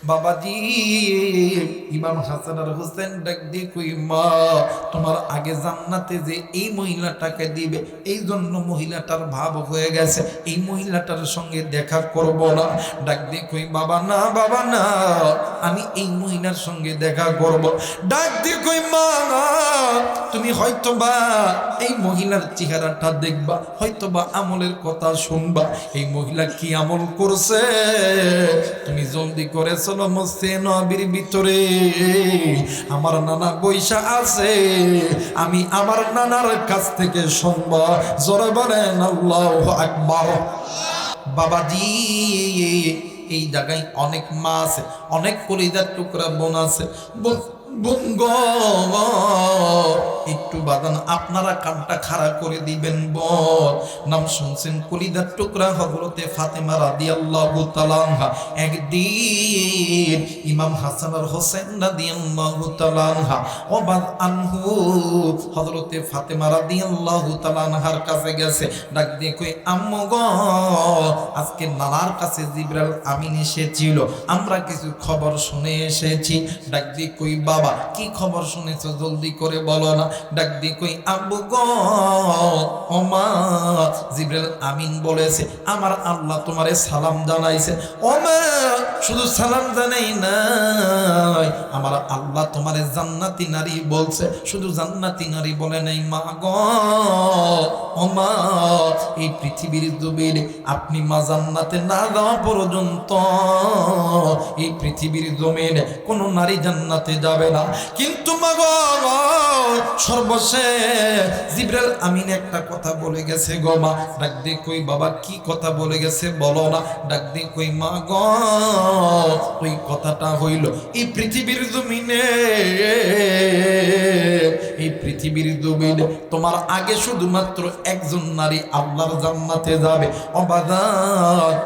বাবাজি ইমাম হাসান আর হোসেন ডাক দিয়ে কই মা, তোমার আগে জান্নাতে যে এই মহিলাটাকে দিবে, এই জন্য মহিলাটার ভাব হয়ে গেছে, এই মহিলাটার সঙ্গে দেখা করব না। ডাক দিয়ে কই বাবা না, বাবা না, আমি এই মহিলার সঙ্গে দেখা করব। ডাক দিয়ে কই মা, তুমি হয়তোবা এই মহিলার চেহারাটা দেখবা, হয়তোবা আমলের কথা শুনবা, এই মহিলা কি আমল করছে তুমি জলদি করে চলো মসজিদে নববীর ভিতরে, আমার নানা বৈশা আছে, আমি আমার নানার কাছ থেকে শুনবো। জোরে বলেন আল্লাহু আকবার। বাবাজি এই জায়গায় অনেক মা আছে, অনেক কলিজার টুকরা বোন আছে। বোন গো, একটু বাদান আপনারা কানটা খাড়া করে দিবেন। বোন নাম শুনছেন কলিজার টুকরা হযরতে ফাতেমা রাদিয়াল্লাহু তাআলা আনহা। একদিন ইমাম হাসান আর হোসেন রাদিয়াল্লাহু তাআলা আনহা ওবাদ আনহু হযরতে ফাতেমা রাদিয়াল্লাহু তাআলা আনহার কাছে গেছে। ডাক দিয়ে কই আম্মু গো, আজকে নানার কাছে জিবরাইল আমিন এসেছিল, আমরা কিছু খবর শুনে এসেছি। ডাক দিয়ে কই বাবা কি খবর শুনেছো জলদি করে বলো না। ডাক দিয়ে কই আব্বু গো, ও মা, জিবরাইল আমিন বলেছে আমার আল্লাহ তোমারে সালাম জানাইছে। ও মা, শুধু সালাম জানাই নাই, আমার আল্লাহ তোমারে জান্নাতি নারী বলছে। শুধু জান্নাতি নারী বলে নাই মা গো, ও মা, এই পৃথিবীর জমিনে আপনি মা জান্নাতে না যাওয়া পর্যন্ত এই পৃথিবীর জমিনে কোন নারী জান্নাতে যাবে না। কিন্তু মা গো, সর্বশেষ জিবরাইল আমিন একটা কথা বলে গেছে গো মা। ডাক দিয়ে কই বাবা কি কথা বলে গেছে বলো না। ডাক দিয়ে কই মা গো, ওই কথাটা হইল এই পৃথিবীর জমিনে, এই পৃথিবীর জমিনে তোমার আগে শুধুমাত্র একজন নারী আল্লাহর জান্নাতে যাবে। অবাদান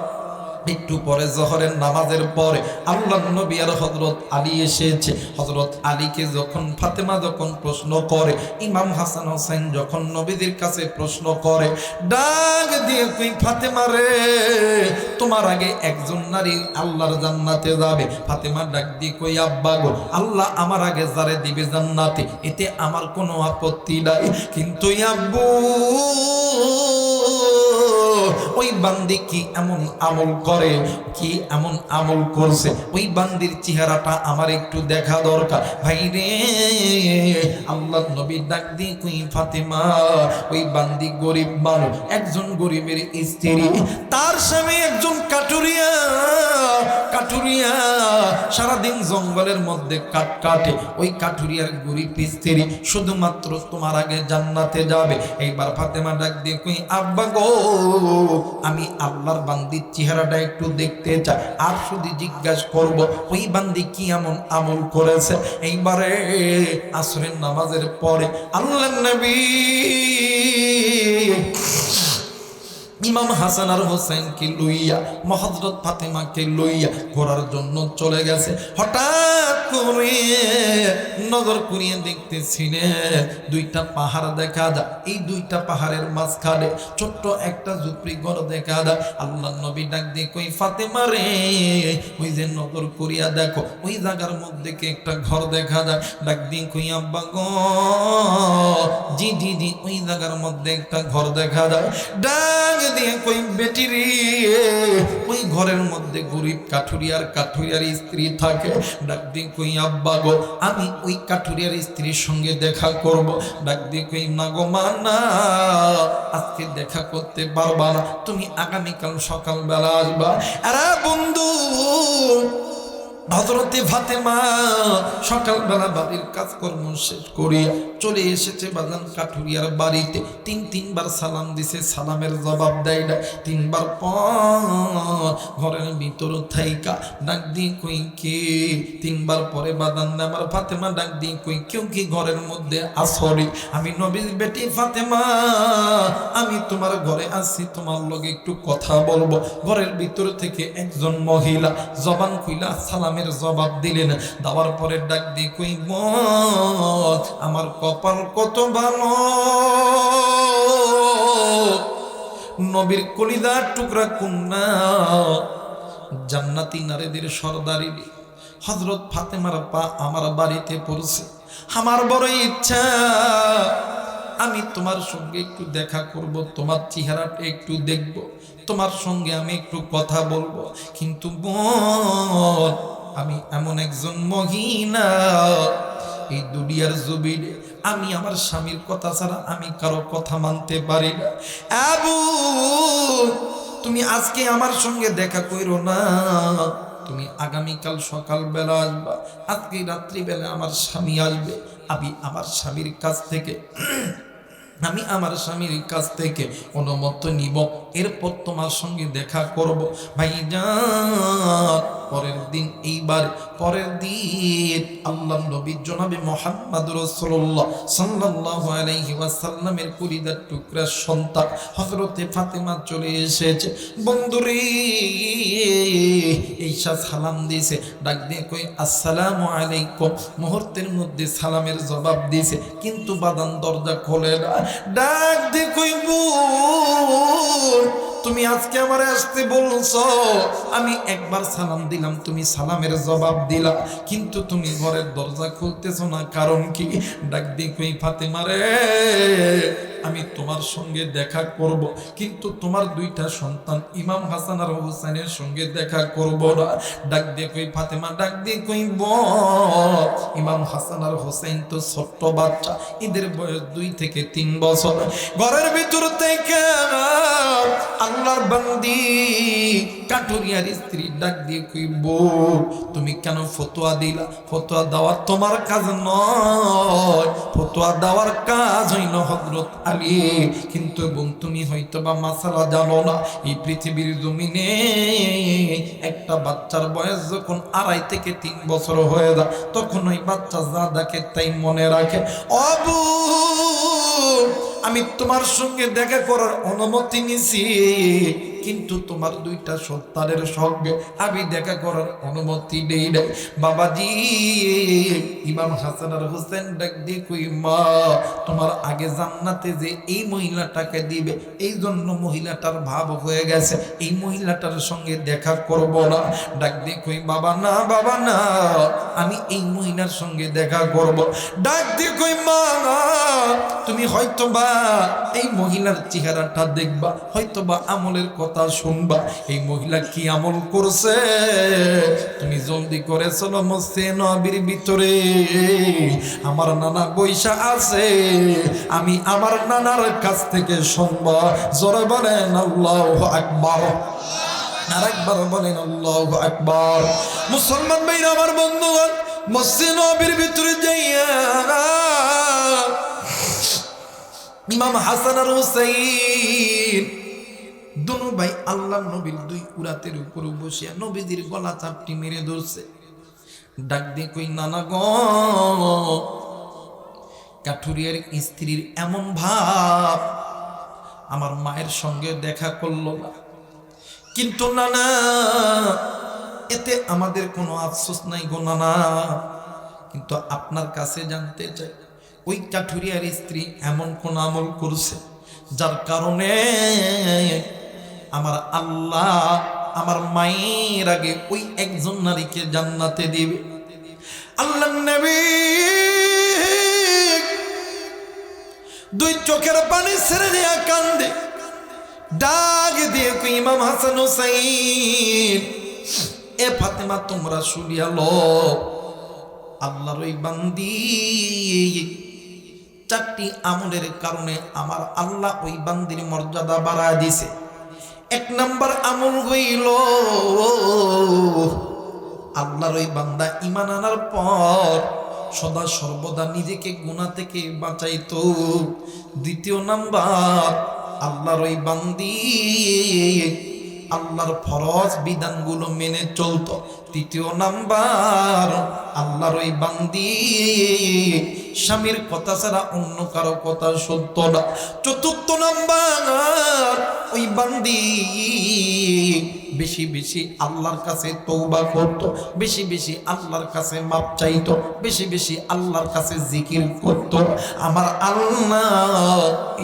একটু পরে জোহরের নামাজের পরে আল্লাহর নবী আর হযরত আলী এসেছে। হযরত আলীকে যখন ফাতেমা যখন প্রশ্ন করে, ইমাম হাসান হোসেন যখন নবীদের কাছে প্রশ্ন করে, ডাক দিয়ে কই ফাতেমা রে, তোমার আগে একজন নারী আল্লাহর জান্নাতে যাবে। ফাতেমা ডাক দিয়ে কই আব্বা গো, আল্লাহ আমার আগে যারে দিবে জান্নাতে এতে আমার কোনো আপত্তি নাই, কিন্তু আব্বু ওই বান্দি কি এমন আমল করে, কি এমন আমল করছে, ওই বান্দির চেহারাটা আমার একটু দেখা দরকার। ভাই রে, আল্লাহ নবী ডাক দিয়ে কই ফাতেমা, ওই বান্দি গরিব মানুষ, একজন গরিবের স্ত্রী, তার স্বামী একজন কাঠুরিয়া, কাঠুরিয়া সারাদিন জঙ্গলের মধ্যে কাঠ কাটে, ওই কাঠুরিয়ার গরিব স্ত্রী শুধুমাত্র তোমার আগে জান্নাতে যাবে। এইবার ফাতেমা ডাক দিয়ে কই আব্বা গো, আমি আল্লাহর বান্দির চেহারাটা একটু দেখতে চাই, আর শুধু জিজ্ঞাসা করব ওই বান্দি কি এমন আমল করেছে। এইবারে আসরের নামাজের পরে আল্লাহর নবী ইমাম হাসান আর হোসেনকে লইয়া হযরত ফাতেমাকে লইয়া ঘোরার জন্য চলে গেছে। হঠাৎ করে নজর করিয়ে দেখতেছিলেন দুইটা পাহাড় দেখা যায়, এই দুইটা পাহাড়ের মাঝখানে ছোট্ট একটা ঝুপড়ি ঘর দেখা যায়। আল্লাহ নবী ডাক দিয়ে কই ফাতেমা রে, ওই যে নজর করিয়া দেখো ওই জায়গার মধ্যে কি একটা ঘর দেখা যায়। ডাক দিয়ে কই আব্বা গো, জি জি জি, ওই জায়গার মধ্যে একটা ঘর দেখা যায়। ডাক দিয়ে কই বেটি রে, ওই ঘরের মধ্যে গরিব কাঠুরিয়ার স্ত্রী থাকে। ডাক দিয়ে কই আব্বা গো, আমি ওই কাঠুরিয়ার স্ত্রীর সঙ্গে দেখা করব। ডাক দিয়ে কই না গো মা, না, আজকে দেখা করতে পারবা না, তুমি আগামীকাল সকালবেলা আসবা। আরে বন্ধু, হযরতে ফাতেমা সকালবেলা বাড়ির কাজকর্ম শেষ করিয়া চলে এসেছে বাজান কাঠুরিয়ার বাড়িতে। তিনবার সালাম দিছে, সালামের জবাব দেয় না। তিনবার পর ঘরের ভিতর থাইকা ডাক দিয়ে কই কে, তিনবার পরে বাদান আমার ফাতেমা ডাক দিয়ে কই কেউ কি ঘরের মধ্যে আসরি? আমি নবীর বেটি ফাতেমা, আমি তোমার ঘরে আসি, তোমার লগে একটু কথা বলবো। ঘরের ভিতর থেকে একজন মহিলা জবান খুইলা সালামের জবাব দিলেন। দেওয়ার পরে ডাক দিয়ে কই বল, আমার কপাল কত ভালো, নবীর কলিজার টুকরা কন্যা, জান্নাতি নারীদের সর্দারি, হযরত ফাতেমার পা আমার বাড়িতে পড়ছে। আমার বড় ইচ্ছা আমি তোমার সঙ্গে একটু দেখা করব, তোমার চেহারাটা একটু দেখব, তোমার সঙ্গে আমি একটু কথা বলবো। কিন্তু বোন, আমি এমন একজন মহিলা, এই দুনিয়ার জমিনে আমি আমার স্বামীর কথা ছাড়া আমি কারো কথা মানতে পারি না। আবু, তুমি আজকে আমার সঙ্গে দেখা কইরো না, তুমি আগামীকাল সকালবেলা আসবা, আজকে রাত্রিবেলা আমার স্বামী আসবে, আমি আমার স্বামীর কাছ থেকে অনুমতি নিব, এরপর তোমার সঙ্গে দেখা করব। ভাইজান, পরের দিন আল্লাহ নবী জনাবে মুহাম্মদ রাসূলুল্লাহ সাল্লাল্লাহু আলাইহি ওয়াসাল্লামের কলিজার টুকরা সন্তান হযরতে ফাতেমা চলে এসেছে। বন্ধুরে, ঈশা সালাম দিয়েছে, ডাক দিয়ে কই আসসালামু আলাইকুম, মুহূর্তের মধ্যে সালামের জবাব দিয়েছে, কিন্তু বাদান দরজা খোলে না। ডাক দিয়ে কই বোন, তুমি আজকে আমারে আসতে বলছো, আমি একবার সালাম দিলাম, তুমি সালামের জবাব দিলা, কিন্তু তুমি ঘরের দরজা খুলতেছো না, কারণ কি? ডাক দিয়ে কই ফাতেমা রে, আমি তোমার সঙ্গে দেখা করব, কিন্তু তোমার দুইটা সন্তান ইমাম হাসান আর হুসাইনের সঙ্গে দেখা করব না। ডাক দিয়ে কই ফাতেমা, ডাক দিয়ে কই বল, ইমাম হাসান আর হুসাইন তো ছোট্ট বাচ্চা, এদের বয়স 2 থেকে 3 বছর। ঘরের ভিতর থেকে আল্লাহর বান্দি কাঠুরিয়ার স্ত্রী ডাক দিয়ে কই বল, তুমি কেন ফতোয়া দিলা? ফতোয়া দেওয়া তোমার কাজ নয়, ফতোয়া দেওয়ার কাজ হইল হযরত আলী। কিন্তু বোন, তুমি হয়তো বা মাসালা জানো না, এই পৃথিবীর জমিনে একটা বাচ্চার বয়স যখন 2.5 থেকে 3 বছর হয়ে যায়, তখন ওই বাচ্চা যা দেখে তাই মনে রাখে। অবু, আমি তোমার সঙ্গে দেখা করার অনুমতি নিছি, কিন্তু তোমার দুইটা সন্তানের সঙ্গে আমি দেখা করার অনুমতি নেই নাই। বাবাজি, ইমাম হাসান আর হুসেন ডাক দিয়ে কই মা, তোমার আগে জান্নাতে যে এই মহিলাটাকে দিবে, এই জন্য মহিলাটার ভাব হয়ে গেছে, এই মহিলাটার সঙ্গে দেখা করব না। ডাক দিয়ে কই বাবা না, বাবা না, আমি এই মহিলার সঙ্গে দেখা করব। ডাক দিয়ে কই মা, তুমি হয়তো বা এই মহিলার চেহারাটা দেখবা, হয়তো বা আমলের কথা শুনবা, এই মহিলা কি আমল করছে, তুমি জলদি করে চলো মসজিদে নববীর ভিতরে, আমার নানা বৈশা আছে, আমি আমার নানার কাছ থেকে শুনবো। জোরে বলেন আল্লাহু আকবার, আরেকবার বলেন আল্লাহু আকবার। মুসলমান ভাইরা আমার বন্ধুগণ, মসজিদে নববীর ভিতরে যাইয়া ইমাম হাসান আর হুসাইন দুনো ভাই আল্লাহ নবীর 2 কুরাতের উপর বসিয়া নবীজির গলা চাপটি মেরে ধরছে। ডাক দিয়ে কই নানা গো, কাঠুরিয়ার স্ত্রীর এমন ভাব, আমার মায়ের সঙ্গে দেখা করলো না, কিন্তু নানা এতে আমাদের কোনো আফসোস নাই গো নানা, কিন্তু আপনার কাছে জানতে চাই, ওই কাঠুরিয়ার স্ত্রী এমন কোন আমল করছে যার কারণে আমার আল্লাহ আমার মায়ের আগে ওই একজন নারীকে জান্নাতে দিবে? আল্লাহর নবী 2 চোখের পানি ছেড়ে দিয়া কান্দে, ডাক দিয়ে কই ইমাম হাসান হুসাইন, এ ফাতেমা তোমরা শুনিয়া লও, আল্লাহর ওই বান্দি 4টি আমলের কারণে আমার আল্লাহ ওই বান্দির মর্যাদা বাড়ায় দিছে। 1 নম্বর আমল হইল, আল্লাহর ওই বান্দা ঈমান আনার পর সদা সর্বদা নিজেকে গুনাহ থেকে বাঁচাইতো। 2 নাম্বার, আল্লাহর ওই বান্দি আল্লাহর ফরজ বিধানগুলো মেনে চলতো। 3 নাম্বার, আল্লাহর ওই বান্দি স্বামীর কথা ছাড়া অন্য কারো কথা শুনতো না। 4 নাম্বার, ওই বান্দি বেশি বেশি আল্লাহর কাছে তওবা করত, বেশি বেশি আল্লাহর কাছে মাপ চাইতো, বেশি বেশি আল্লাহর কাছে জিকির করত, আমার আল্লাহ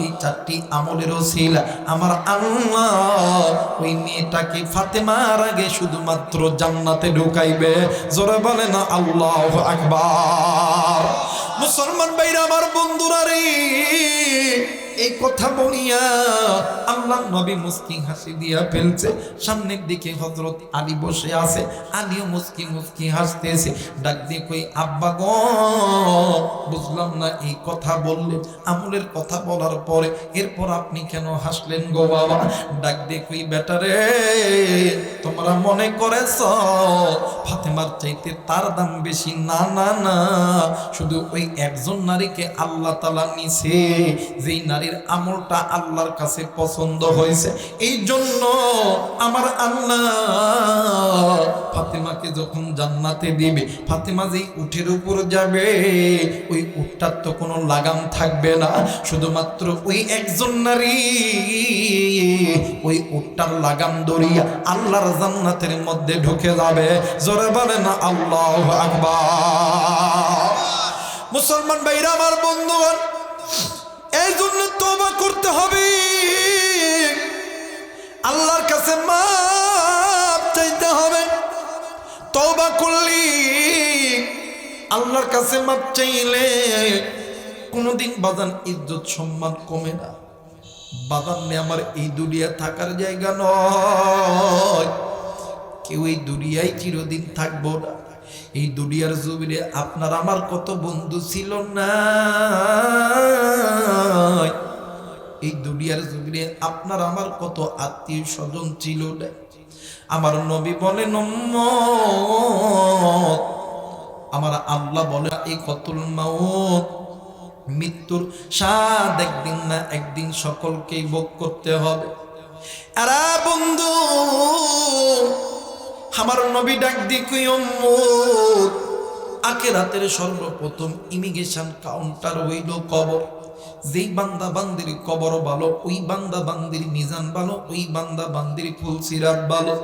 এই চারটি আমলের ওসিলা আমার আল্লাহ ওই মেয়েটাকে ফাতেমার আগে শুধুমাত্র জান্নাতে ঢুকাইবে। জোরে বলে না আল্লাহু আকবার। মুসলমান ভাইরা আমার বন্ধুরা রে, এই কথা বলিয়া আল্লাহ নবী মুস্কি হাসি দিয়া ফেলছে। সামনের দিকে হযরত আলী বসে আছে, আলীও মুস্কি মুস্কি হাসতেছে। ডাক দিয়ে কই আব্বা গো, বুঝলাম না এই কথা বললেন, আমলের কথা বলার পরে এরপর আপনি কেন হাসলেন গো বাবা? ডাক দিয়ে কই বেটা রে, তোমরা মনে করেছ ফাতেমার চাইতে তার দাম বেশি? না না না, শুধু ওই একজন নারীকে আল্লাহ তাআলা নিছে, যেই নারীর আমলটা আল্লাহর কাছে পছন্দ হয়েছে। এই জন্য আমার আল্লাহ ফাতেমাকে যখন জান্নাতে দিবে, ফাতেমা যেই উটের উপর যাবে, ওই উটটার তো কোনো লাগাম থাকবে না, শুধুমাত্র ওই একজন নারী ওই উটটার লাগাম ধরিয়া আল্লাহর জান্নাতের মধ্যে ঢুকে যাবে। জোরে বলে না আল্লাহু আকবার। মুসলমান ভাইরা আমার বন্ধুগণ, এই জন্য তওবা করতে হবে, আল্লাহর কাছে মাপ চাইতে হবে। তওবা করলি আল্লাহর কাছে মাপ চাইলে কোনোদিন বাজান ইজ্জত সম্মান কমে না। বাজান নে আমার এই দুনিয়া থাকার জায়গা নয়, কেউ এই দুনিয়ায় চিরদিন থাকবো না। এই দুনিয়ার জমিনে আপনার আমার কত বন্ধু ছিল না, এই দুনিয়ার জমিনে আপনার আমার কত আত্মীয় স্বজন ছিল না। আমার নবী বলেন উম্মত, আমার আল্লাহ বলে এই কতুল মাউত, মৃত্যুর স্বাদ একদিন না একদিন সকলকেই ভোগ করতে হবে। আরে বন্ধু, আমার নবী ডাক দি কই উম্মত, আখিরাতের সর্বপ্রথম ইমিগ্রেশন কাউন্টার হইল কবর। যেই বান্দা বান্দির কবর ভালো, ওই বান্দা বান্দির মিজান ভালো, ওই বান্দা বান্দির ফুলসিরাত ভালো।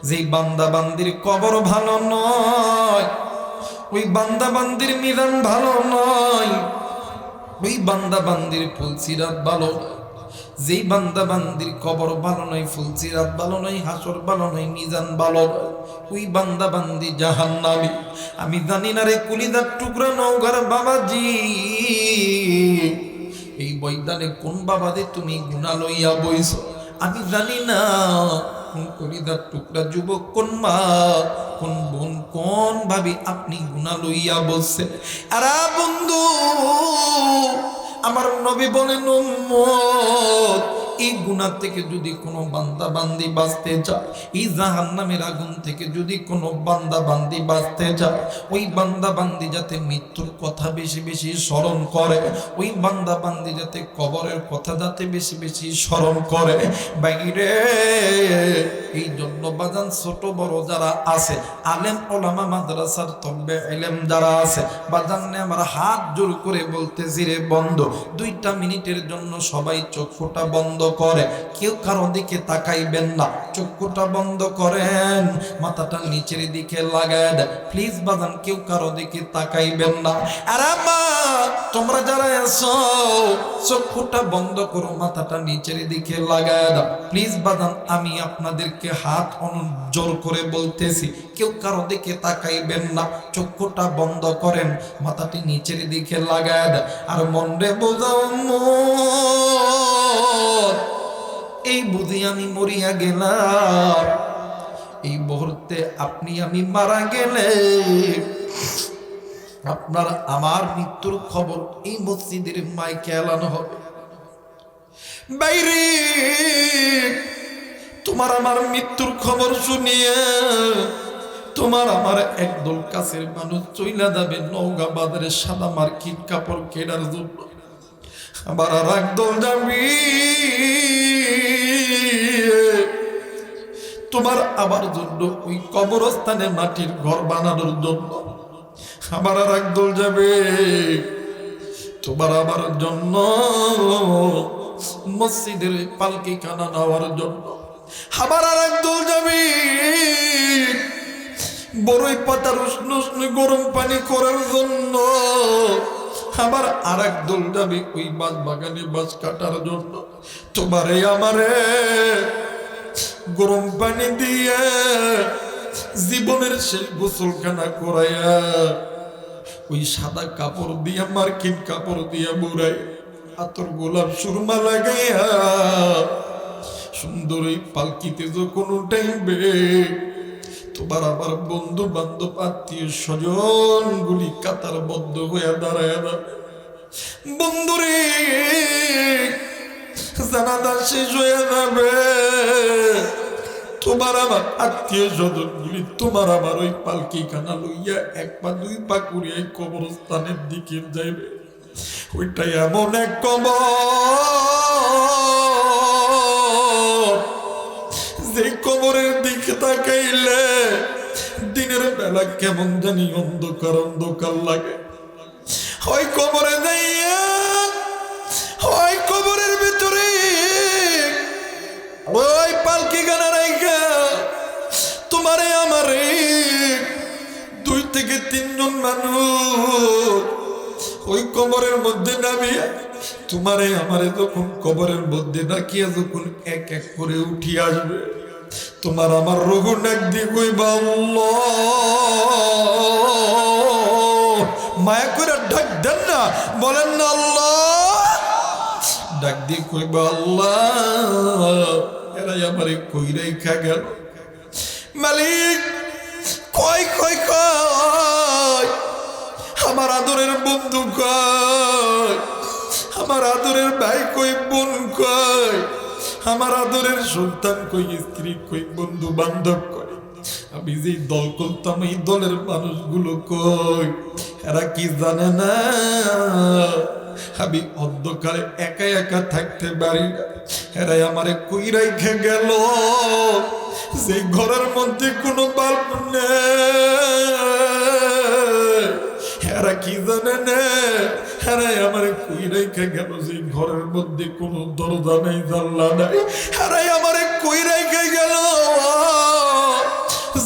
যেই বান্দা বান্দির কবর ভালো নয়, ওই বান্দা বান্দির মিজান ভালো নয়, ওই বান্দা বান্দির ফুলসিরাত ভালো নয়। যেই বান্দা বান্দির কবর ভালো নয়, ফুলসিরাত ভালো নয়, হাসর ভালো নয়, মিজান ভালো নয়, ওই বান্দা বান্দি জাহান্নামী। আমি জানি না রে কুলিদার টুকরা নওগার বাবাজি, এই ময়দানে কোন বাবাদে তুমি গুনাহ লইয়া বইছো? আমি জানি না কোন কুলিদার টুকরা যুবক, কোন মা, কোন বোন, কোন ভাবি আপনি গুনাহ লইয়া বলছেন। আরে বন্ধু, আমার নবী বলেন উম্মত, এই গুনাহ থেকে যদি কোনো বান্দা বান্দি বাঁচতে চায়, এই জাহান্নামের আগুন থেকে যদি কোনো বান্দা বান্দি বাঁচতে চায়, ওই বান্দা বান্দি যাতে মৃত্যুর কথা বেশি বেশি স্মরণ করে, ওই বান্দা বান্দি যাতে কবরের কথা যাতে বেশি বেশি স্মরণ করে। বাইরে এই জন্য বাজান ছোট বড় যারা আছে, আলেম ওলামা মাদ্রাসার তলবে ইলম যারা আছে, বাজানে আমার হাত জোর করে বলতেছি রে বন্ধু, 2টা মিনিটের জন্য সবাই চক্ষুটা বন্ধ করে, কেউ কারো দিকে তাকাইবেন না, চক্ষুটা বন্ধ করেন, মাথাটা নিচের দিকে লাগায় দেন প্লিজ বাজান, কেউ কারো দিকে তাকাইবেন না। আরে মা, তোমরা যারা আছো চক্ষুটা বন্ধ করো, মাথাটা নিচের দিকে লাগায় দাও প্লিজ বাজান। আমি আপনাদেরকে হাত জোর করে বলতেছি, কেউ কারো দিকে তাকাইবেন না, চক্ষুটা বন্ধ করেন, মাথাটি নিচের দিকে লাগায় দেন। আর মনে বোঝাও এই বুঝি আমি মরিয়া গেলাম, এই মুহূর্তে আপনি আমি মারা গেলে আপনার আমার মৃত্যুর খবর এই মসজিদের মাইকে এলানো হবে। বাইরে তোমার আমার মৃত্যুর খবর শুনিয়ে তোমার আমার একদল কাছের মানুষ চইলা যাবে নওগাঁ বাজারে সাদা মার্কিন কাপড় কেনার জন্য, আবার আর একদল যাবি তোমার আবার জন্য ওই কবরস্থানে মাটির ঘর বানানোর জন্য, আবার আর একদল যাবে তোমার আবার জন্য মসজিদের পালকি খানা নেওয়ার জন্য। আবার আর একদল যাবে বড়ই পাতার উষ্ণ উষ্ণ গরম পানি করার জন্য, আবার আর একদল যাবে ওই বাঁশ বাগানে বাঁশ কাটার জন্য। তোমারে আমারে গরম পানি দিয়ে জীবনের শেষ গোসলখানা করাইয়া ওই সাদা কাপড় দিয়া মার্কিন কাপড় দিয়া বুড়াই আতর গোলাপ সুরমা লাগাইয়া সুন্দর এই পালকিতে যখন উঠাইবে, তোমার আবার বন্ধু বান্ধব আত্মীয় স্বজন গুলি কাতার বদ্ধ হইয়া দাঁড়ায় যাবে। বন্ধুরে জানাজা শেষ হয়ে যাবে, তোমার আমার আত্মীয় স্বজন গুলি তোমার আমার ওই পালকি খানা লইয়া এক পা দুই পা করিয়া কবরস্থানের দিকে যাইবে। ওইটাই এমন এক কবর যে কবরের দিকে তাকাইলে দিনের বেলা কেমন জানি অন্ধকার অন্ধকার লাগে। ওই কবরে যাইয়া ওই কবরের ভিতরে ওই পালকি গানা রাইখা তোমারে আমারে 2 থেকে 3 জন মানুষ ওই কবরের মধ্যে নামিয়া তোমারে আমারে যখন কবরের মধ্যে ডাকিয়া যখন এক এক করে উঠি আসবে, তোমার আমার রঘু ডাক দিয়ে কইবা আল্লাহ, মায়া করে ডাক দেন না, বলেন না আল্লাহ, ডাক দিয়ে কইবা আল্লাহ এরাই আমারে কই রাইখা গেল। মালিক কই কই কই আমার আদরের বন্ধু কই, আমার আদরের ভাই কই, বোন কই, আমার আদরের সন্তান কই, স্ত্রী কই, বন্ধু বান্ধব কই, আমি যে দল করতাম এই দলের মানুষগুলো কই, এরা কি জানে না আমি অন্ধকারে একা একা থাকতে পারি না, এরাই আমারে কই রাইখে গেল যে ঘরের মধ্যে কোনো বাল্ব নেই, এরা কি জানে না এরাই আমারে কই রাইখে গেল যে ঘরের মধ্যে কোনো দরজা নেই জানলা নাই, এরাই আমারে কই রাইখে গেল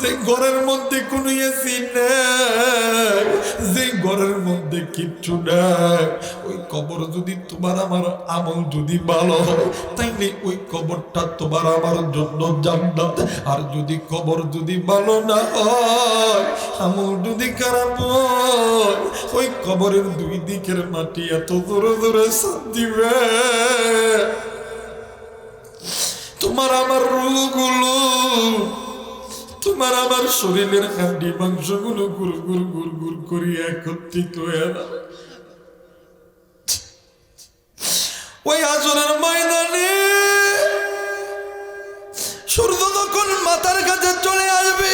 যে ঘরের মধ্যে কোনো এসি নেই, যে ঘরের মধ্যে কিচ্ছু নাই। ওই কবর যদি তোমার আমার আমল যদি ভালো হয় তাইলে ওই কবরটা তোমার আমার জন্য জান্নাত, আর যদি কবর যদি ভালো না হয় আমল যদি খারাপ হয় ওই কবরের 2 দিকের মাটি এত জোরে জোরে সাথ দিবে তোমার আমার রূহগুলো, তোমার আমার শরীরের হাড্ডি মাংসগুলো গুড় গুড় গুড় গুড় করিয়া একত্রিত হয়ে যাবে। ওই আসরের ময়দানে সূর্য যখন মাথার কাছে চলে আসবে,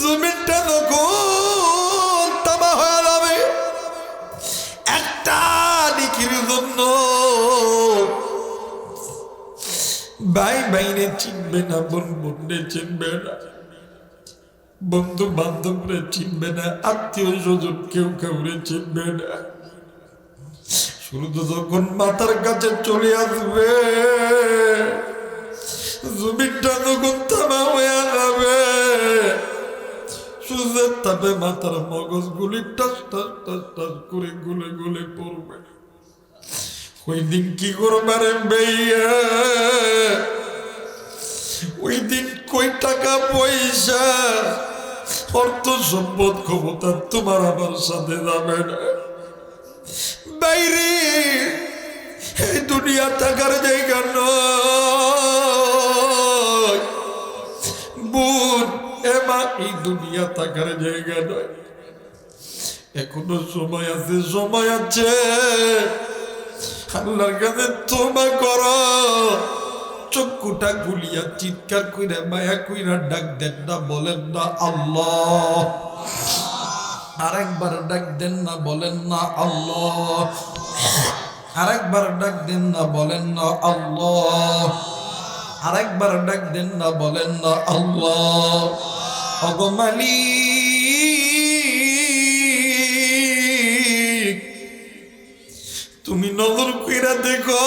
জমিনটা তখন তামা হয়ে যাবে, একটা দিকের জন্য ভাই ভাইরে চিনবে না, বোন বোনরে চিনবে না, বন্ধু বান্ধবরে চিনবে না, আত্মীয় স্বজন কেউ কাউরে চিনবে না। সূর্য যখন মাথার কাছে চলে আসবে, জমিনটা যখন তামা হয়ে যাবে, সূর্যের তাপে মাথার মগজ গুলি টাস টাস টাস টাস করে গুলে গুলে পড়বে। ওই দিন কি করবারে বেইয়া, ওই দিন কই টাকা পয়সা অর্থ সম্পদ ক্ষমতা তোমার আমার সাথে যাবে না। বাইরে এই দুনিয়া থাকার জায়গা নয় বোন, এমা এই দুনিয়া থাকার জায়গা নয়, এখনো সময় আছে, সময় আছে, আল্লাহর কাছে তওবা করো, চক্ষুটা খুলিয়া চিৎকার কইরা মায়া কইরা ডাক দেন না, বলেন না আল্লাহ, আরেকবার ডাক দেন না, বলেন না আল্লাহ, আরেকবার ডাক দেন না, বলেন না আল্লাহ, আরেকবার ডাক দেন না, বলেন না আল্লাহ। ওগো মালিক তুমি নজর কইরা দেখো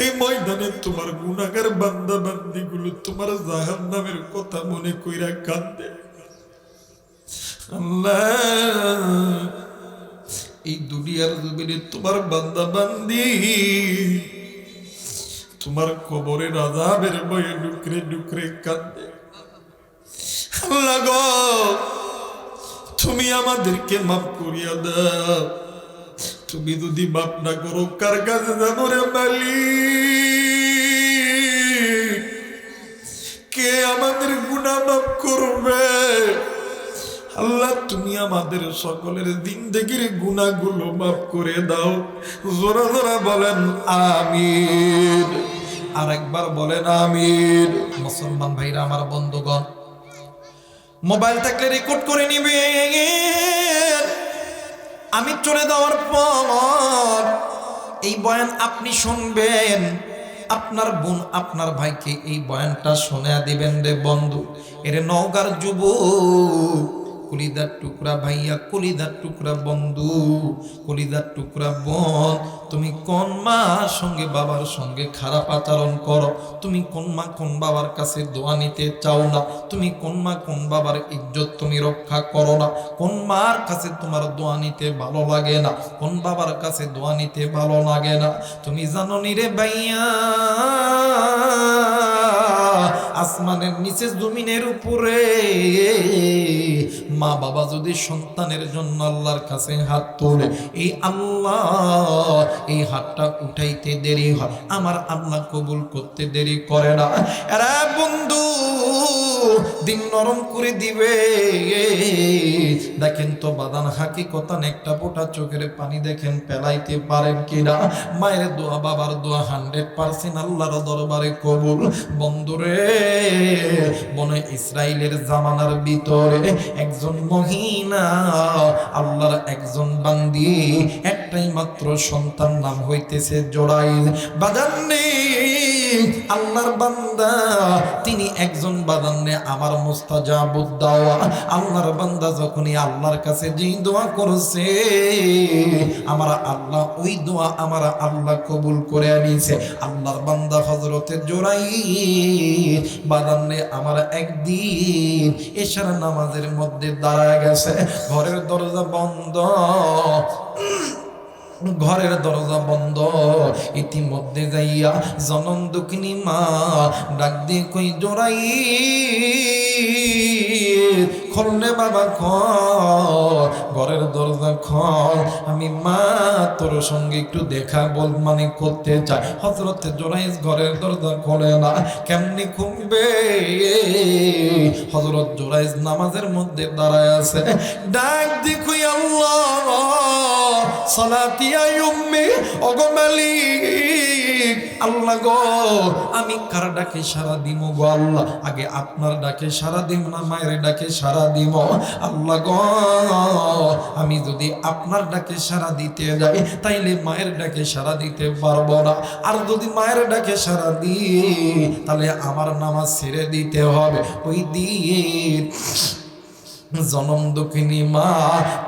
এই ময়দান তোমার গুনাহগার বান্দা বান্দিগুলো তোমার জাহান্নামের কথা মনে কইরা কান্দে। আল্লাহ, এই দুনিয়ার জমিনে তোমার বান্দা বান্দি তোমার কবরের আযাবের ভয়ে ডুকরে ডুকরে কান্দে। আল্লাহ গো, তুমি আমাদেরকে মাফ করিয়া দাও। তুমি যদি মাফ না করো কার কাছে যাবো রে মালিক? কে আমাদের গুনাহ মাফ করবে? আল্লাহ, তুমি আমাদের সকলের জিন্দেগির গুনাহগুলো মাফ করে দাও। জোরা জোরা বলেন আমিন। আর একবার বলেন আমিন। মুসলমান ভাইরা আমার, বন্ধুগণ, মোবাইল থাকলে রেকর্ড করে নিবেন। আমি চলে যাওয়ার পর এই বয়ান আপনি শুনবেন, আপনার বোন আপনার ভাইকে এই বয়ানটা শোনা দিবেন রে বন্ধু। এরে নওগাঁর যুবক, কলিজার টুকরা ভাইয়া, কলিজার টুকরা বন্ধু, কলিজার টুকরা বোন, তুমি কোন মার সঙ্গে বাবার সঙ্গে খারাপ আচরণ করো? তুমি কোন মা কোন বাবার কাছে দোয়া নিতে চাও না? তুমি কোন মা কোন বাবার ইজ্জত তুমি রক্ষা করো না? কোন মার কাছে তোমার দোয়া নিতে ভালো লাগে না? কোন বাবার কাছে দোয়া নিতে ভালো লাগে না? তুমি জানো নি রে ভাইয়া, আসমানের নিচে জমিনের উপরে মা বাবা যদি সন্তানের জন্য আল্লাহর কাছে হাত তোলে, এই আল্লাহ এই হাতটা উঠাইতে দেরি হয়, আমার আল্লাহ কবুল করতে দেরি করে না। এরা বন্ধু দিন নরম করে দিবে। দেখেন তো বাদান হাকিকতান একটা ফোঁটা চোখের পানি দেখেন পেলাইতে পারেন কিনা? মায়ের দোয়া বাবার দোয়া 100% আল্লাহর দরবারে কবুল। বন্ধুরে, বনে ইসরাইলের জামানার ভিতরে একজন মহিলা আল্লাহর একজন বান্দি, একটাই মাত্র সন্তান, নাম হইতেছে জোরাইল। বাজান্নে আল্লাহর বান্দা, তিনি একজন বাদান্নে আমার মুস্তাজাবুদ দাওয়া। আল্লাহর বান্দা যখনই আল্লাহর কাছে যে দোয়া করছে, আমার আল্লাহ ওই দোয়া আমার আল্লাহ কবুল করে আনিছে। আল্লাহর বান্দা হযরতে জোরাইল বাদান্নে আমার একদিন এশার নামাজের মধ্যে দাঁড়ায় গেছে। ঘরের দরজা বন্ধ, ঘরের দরজা বন্ধ। ইতিমধ্যে যাইয়া জনম দুঃখিনী মা ডাক দিয়ে কই, জোরাই খোলনে বাবা খোল, ঘরের দরজা খোল, আমি মা তোর সঙ্গে একটু দেখা বল মানে করতে চাই। হযরতে জোরাইজ ঘরের দরজা খোলে না, কেমনি খুলবে? হযরত জোরাইজ নামাজের মধ্যে দাঁড়ায় আছে, ডাক দিয়ে কই, আল্লাহ সালাতিয়া উম্মি, ওগো মালিক, আল্লাহ গো, আমি কার ডাকে সারা দিব গো আল্লাহ? আগে আপনার ডাকে সারা দিব না মায়ের ডাকে সারা দিব? আল্লাহ গো, আমি যদি আপনার ডাকে সারা দিতে যাই তাইলে মায়ের ডাকে সারা দিতে পারবো না, আর যদি মায়ের ডাকে সারা দিই তাহলে আমার নামাজ ছেড়ে দিতে হবে। ওই দিন জনম দুঃখিনী মা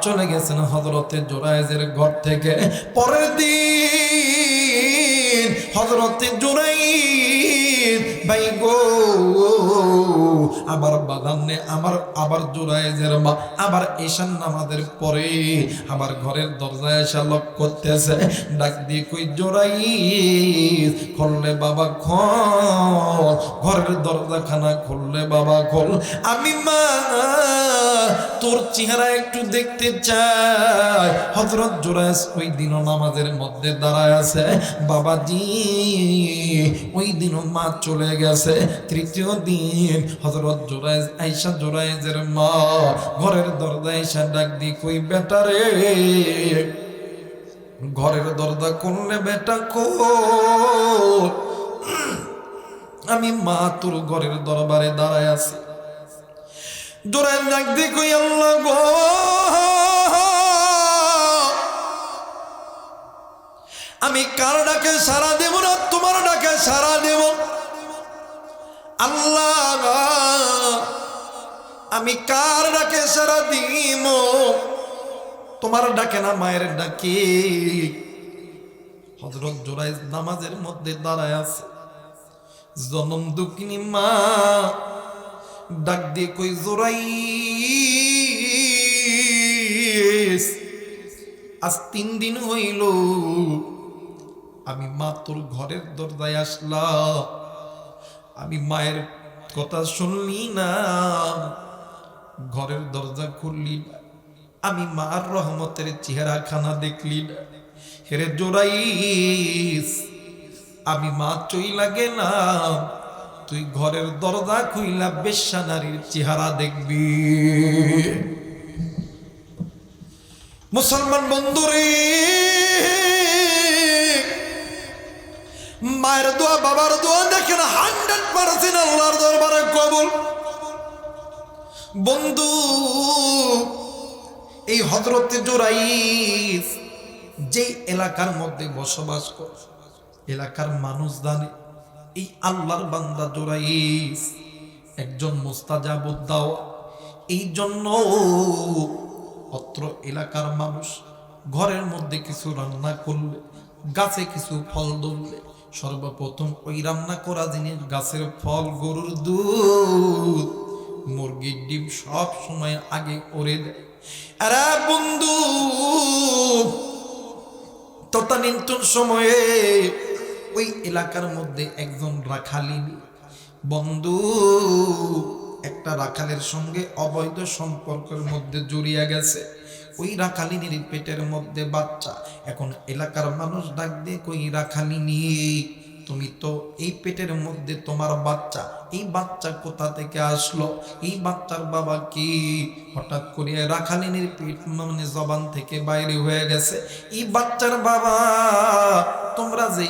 চলে গেছেন হযরতে জোরাইজের ঘর থেকে। পরের দিন হযরতে জোরাইজ ভাই গো আবার বাদান্নে আবার জোরাইজের মা আবার ঈশান নামাজের পরে আবার ঘরের দরজায় এসে লক করতেছে, ডাক দিয়ে কই, জোরাইজ খুললে বাবা খোল, ঘরের দরজাখানা খুললে বাবা খোল, আমি মা তোর চেহারা একটু দেখতে চাই। হযরত জোরাইজ ওই দিনও নামাজের মধ্যে দাঁড়ায় আছে। বাবাজি ওই দিনও মা চলে গেছে। তৃতীয় দিন হযরত জোরাইজ আয়েশা জোরাইজের মা ঘরের দরজায় এসে ডাক দি কই, বেটা রে, ঘরের দরজা খুললে বেটা খোল, আমি মা তোর ঘরের দরবারে দাঁড়ায় আছি। জোরাইজ ডাক দি কই, আল্লাহ গো, আমি কার ডাকে সাড়া দেব না তোমার ডাকে সাড়া দেব? আল্লাহ, আমি কার ডাকে সাড়া দিব? তোমার ডাকে না মায়ের ডাকে? হযরত জোরাইজ নামাজের মধ্যে দাঁড়ায় আছে। জনম দুঃখিনী মা ডাক দিয়ে কই জোরাই, আজ 3 দিন হইল আমি মা তোর ঘরের দরজায় আসলাম, আমি মায়ের কথা শুনলি না, ঘরের দরজা খুললি না, আমি মার রহমতের চেহারা খানা দেখলি না। হেরে জোরাইস, আমি মা চইলা গেলাম, তুই ঘরের দরজা খুইলা বেশ্যা নারীর চেহারা দেখবি। মুসলমান বন্ধুরে, মায়ের দোয়া বাবার দোয়া দেখেন 100% আল্লাহর দরবারে কবুল। বন্ধু, এই হযরতে জুরাইস যে এলাকার মধ্যে বসবাস করে, এলাকার মানুষ জানে এই আল্লাহর বান্দা জুরাইস একজন মুস্তাজাবুদ দাওয়া। এই জন্য অত্র এলাকার মানুষ ঘরের মধ্যে কিছু রান্না করলে, গাছে কিছু ফল ধরলে সর্বপ্রথম ওই রান্না করা জিনিস, গাছের ফল, গরুর দুধ, মুরগির ডিম সব সময় আগে ওরে দেয়। আরে বন্ধু, তদানীন্তন সময়ে ওই এলাকার মধ্যে একজন রাখালিনী বন্ধু একটা রাখালের সঙ্গে অবৈধ সম্পর্কের মধ্যে জড়িয়ে গেছে। ওই রাখালিনীর পেটের মধ্যে বাচ্চা। এখন এলাকার মানুষ ডাক দিয়ে কই, রাখালিনী তুমি তো এই পেটের মধ্যে তোমার বাচ্চা, এই বাচ্চা কোথা থেকে আসলো, এই বাচ্চার বাবা কি? হঠাৎ করে রাখালিনীর পেট মানে জবান থেকে বাইরে হয়ে গেছে, এই বাচ্চার বাবা, তোমরা যে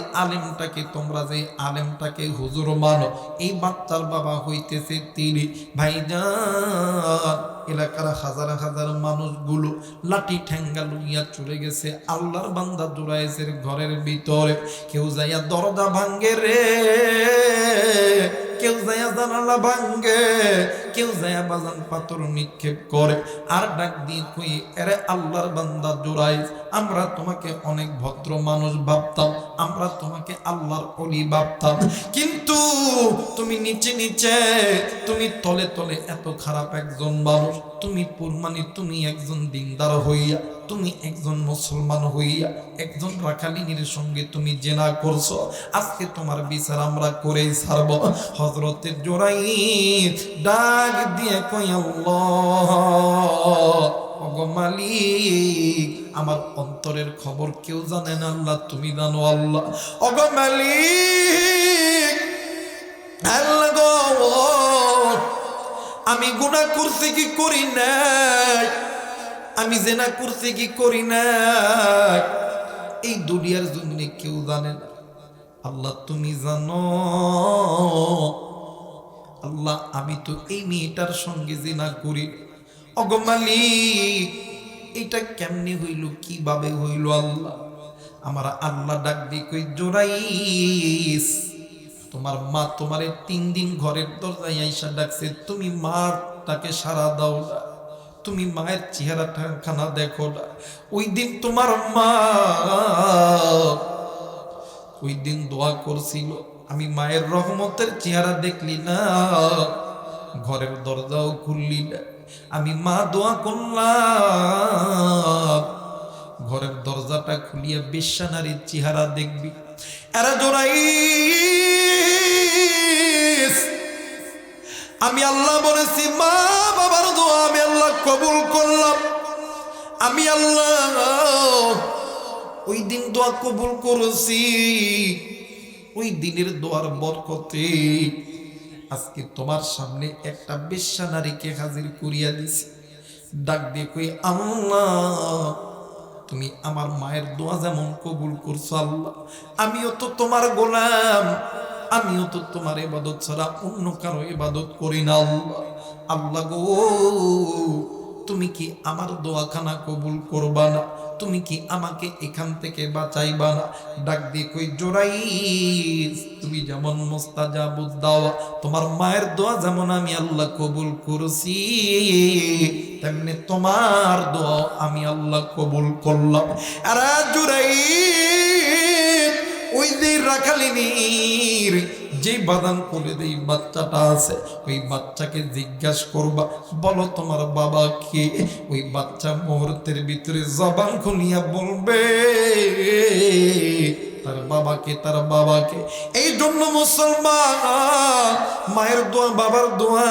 আলেমটাকে হুজুর মানো, এই বাচ্চার বাবা হইতেছে তিনি। ভাইজান, এলাকার হাজার হাজার মানুষগুলো লাঠি ঠ্যাঙ্গা লইয়া চলে গেছে আল্লাহর বান্দা জুরাইসের ঘরের ভিতরে। কেউ যাইয়া দরজা ভাঙ্গে রে, কেউ যাইয়া জানালা ভাঙ্গে, কেউ যাইয়া বাজান পাথর নিক্ষেপ করে আর ডাক দিয়ে কই, এরে আল্লাহর বান্দা জুরাইস, আমরা তোমাকে অনেক ভদ্র মানুষ ভাবতাম, আমরা তোমাকে আল্লাহর ওলি ভাবতাম, কিন্তু তুমি নিচে নিচে, তুমি তলে তলে এত খারাপ একজন মানুষ। তুমি পুরমানি, তুমি একজন দিনদার হইয়া, তুমি একজন মুসলমান হইয়া একজন রাখালিনীর সঙ্গে তুমি জেনা করছো, আজকে তোমার বিচার আমরা করেই ছাড়ব। হযরতে জুরাইস ডাক দিয়ে কই, আল্লাহ, ওগো মালিক, আমার অন্তরের খবর কেউ জানে না, আল্লাহ তুমি জানো। আল্লাহ, ওগো মালিক, আল্লাহ গো, আমি গুনাহ করছি কি করি নাই, আমি জেনা করছি কি করি নাই, এই দুনিয়ার জন্য কেউ জানে না, আল্লাহ তুমি জানো। আল্লাহ, আমি তো এই মেয়েটার সঙ্গে জেনা করি। ওগো মালিক, এটা কেমনে হইল, কিভাবে হইল? আল্লাহ, আমার আল্লাহ ডাক দিয়ে কই, জুরাইস, তোমার মা তোমারে 3 দিন ঘরের দরজায় আইসা ডাকছে, তুমি মাটাকে সাড়া দাও না, তুমি মায়ের চেহারাটা খানা দেখো না। ওই দিন তোমার মা ওই দিন দোয়া করছিল, আমি মায়ের রহমতের চেহারা দেখলি না, ঘরের দরজাও খুললি না, আমি মা দোয়া করলাম, ঘরের দরজাটা খুলিয়া বেশ্যা নারীর চেহারা দেখবি। এরা জুরাইস, আমি আল্লাহ বলেছি, মা বাবার দোয়া আমি আল্লাহ কবুল করলাম, আমি আল্লাহ ওই দিন দোয়া কবুল করেছি, ওই দিনের দোয়ার বরকতে আজকে তোমার সামনে একটা বেশ্যা নারীকে হাজির করিয়া দিছি। ডাক দিয়ে কই, আল্লাহ, তুমি আমার মায়ের দোয়া যেমন কবুল করছো, আল্লাহ আমিও তো তোমার গোলাম, আমিও তো তোমার ইবাদত ছাড়া অন্য কারো ইবাদত করি না। আল্লাহ, আল্লাহ গো, তুমি কি আমার দোয়াখানা কবুল করবা না? তুমি কি আমাকে এখান থেকে বাঁচাইবা না? ডাক দিয়ে কই, জুরাইস, তুমি যেমন মুস্তাজাবুদ দাওয়া, তোমার মায়ের দোয়া যেমন আমি আল্লাহ কবুল করছি, তেমনি তোমার দোয়া আমি আল্লাহ কবুল করলাম। আরে জুরাইস, ওই যে রাখালিনীর যে বাদান করে দেই বাচ্চাটা আছে, ওই বাচ্চাকে জিজ্ঞাসা করবা, বলো তোমার বাবা কে? ওই বাচ্চা মুহূর্তের ভিতরে জবান খুলিয়া বলবে তার বাবাকে, তার বাবাকে। এই জন্য মুসলমান, মায়ের দোয়া, বাবার দোয়া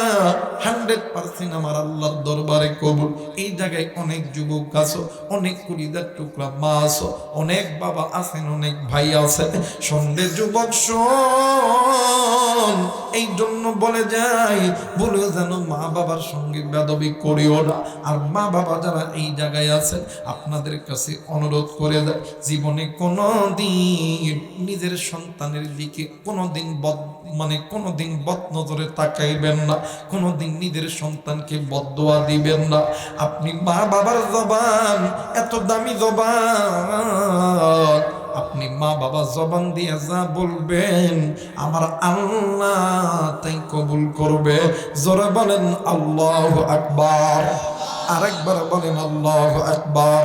100% আমার আল্লাহর দরবারে কবুল। এই জায়গায় অনেক যুবক আছো, অনেক কলিজার টুকরা মা আছো, অনেক বাবা আছেন, অনেক ভাই আছেন। সন্ধ্যে যুবক শোন, এই জন্য বলে যাই, বলে যেন মা বাবার সঙ্গে বেদবি করিও না। আর মা বাবা যারা এই জায়গায় আছেন, আপনাদের কাছে অনুরোধ করে দেয়, জীবনে কোনো দিন নিজের সন্তানের দিকে কোনোদিন কোনোদিন বদ নজরে তাকাইবেন না, কোনোদিন নিজের সন্তানকে বদদোয়া দিবেন না। আপনি মা বাবার জবান এত দামি জবান, আপনি মা বাবা জবান দিয়ে যা বলবেন আমার আল্লাহ তাই কবুল করবে। জোরে বলেন আল্লাহু আকবার, আরেকবার বলেন আল্লাহু আকবার।